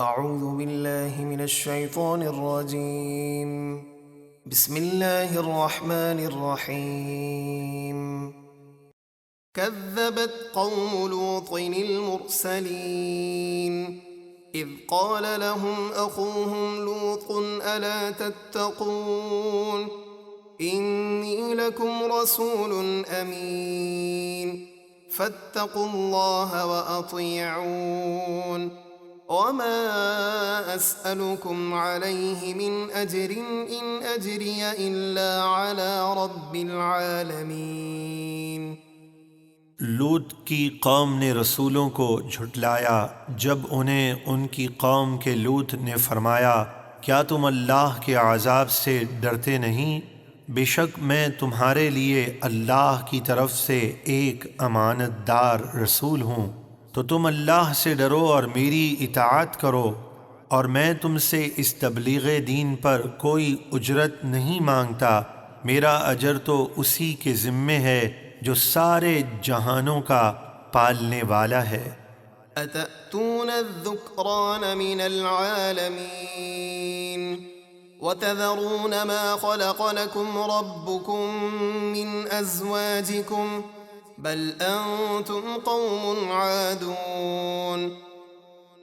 أعوذ بالله من الشيطان الرجيم. بسم الله الرحمن الرحيم. كذبت قوم لوط المرسلين إذ قال لهم أخوهم لوط ألا تتقون إني لكم رسول أمين فاتقوا الله وأطيعون وما أسألكم عليه من أجر إن أجري إلا على رب العالمين. لوط کی قوم نے رسولوں کو جھٹلایا جب انہیں ان کی قوم کے لوط نے فرمایا کیا تم اللہ کے عذاب سے ڈرتے نہیں؟ بے شک میں تمہارے لیے اللہ کی طرف سے ایک امانت دار رسول ہوں، تو تم اللہ سے ڈرو اور میری اطاعت کرو، اور میں تم سے اس تبلیغ دین پر کوئی اجرت نہیں مانگتا، میرا اجر تو اسی کے ذمے ہے جو سارے جہانوں کا پالنے والا ہے۔ أتأتون الذكران من العالمين وتذرون ما خلق لكم ربكم من أزواجكم بل أنتم قوم عادون.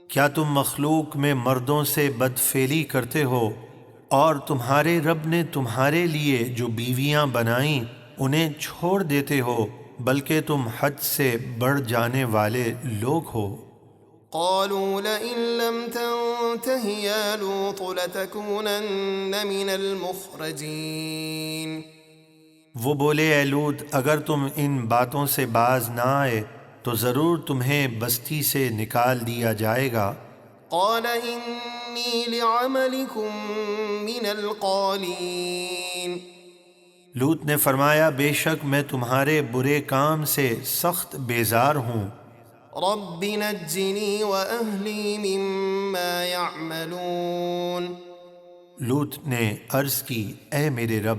کیا تم مخلوق میں مردوں سے بدفعلی کرتے ہو اور تمہارے رب نے تمہارے لیے جو بیویاں بنائیں انہیں چھوڑ دیتے ہو، بلکہ تم حد سے بڑھ جانے والے لوگ ہو۔ قالوا لئن لم تنته يا لوط لتكونن من المخرجين. وہ بولے اے لوط اگر تم ان باتوں سے باز نہ آئے تو ضرور تمہیں بستی سے نکال دیا جائے گا۔ قال إني لعملكم من القالين. لوط نے فرمایا بے شک میں تمہارے برے کام سے سخت بیزار ہوں۔ رب نجني وأهلي مما يعملون. لوط نے عرض کی اے میرے رب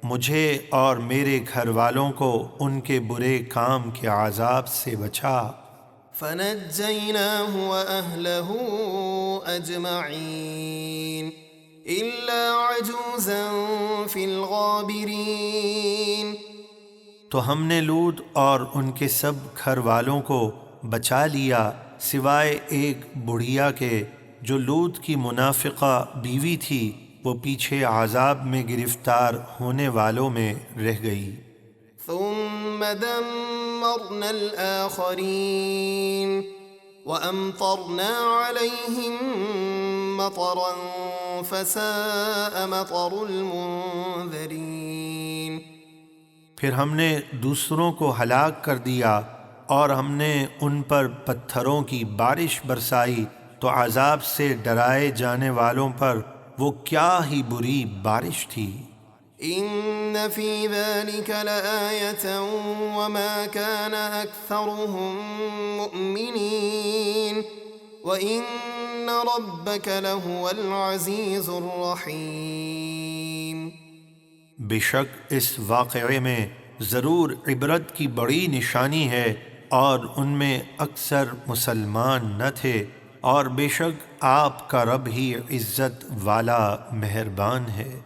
مجھے اور میرے گھر والوں کو ان کے برے کام کے عذاب سے بچا۔ فنجيناه وأهله أجمعين إلا عجوزا في الغابرين. تو ہم نے لوط اور ان کے سب گھر والوں کو بچا لیا سوائے ایک بڑھیا کے جو لوط کی منافقہ بیوی تھی، وہ پیچھے عذاب میں گرفتار ہونے والوں میں رہ گئی۔ ثم دمرنا الآخرين وأمطرنا عليهم مطرا فساء مطر المنذرين. پھر ہم نے دوسروں کو ہلاک کر دیا اور ہم نے ان پر پتھروں کی بارش برسائی تو عذاب سے ڈرائے جانے والوں پر وہ کیا ہی بری بارش تھی۔ ان فی ذلک لآیۃ وما کان اکثرهم مؤمنین وان ربک لہو العزیز الرحیم. بے شک اس واقعے میں ضرور عبرت کی بڑی نشانی ہے اور ان میں اکثر مسلمان نہ تھے، اور بے شک آپ کا رب ہی عزت والا مہربان ہے۔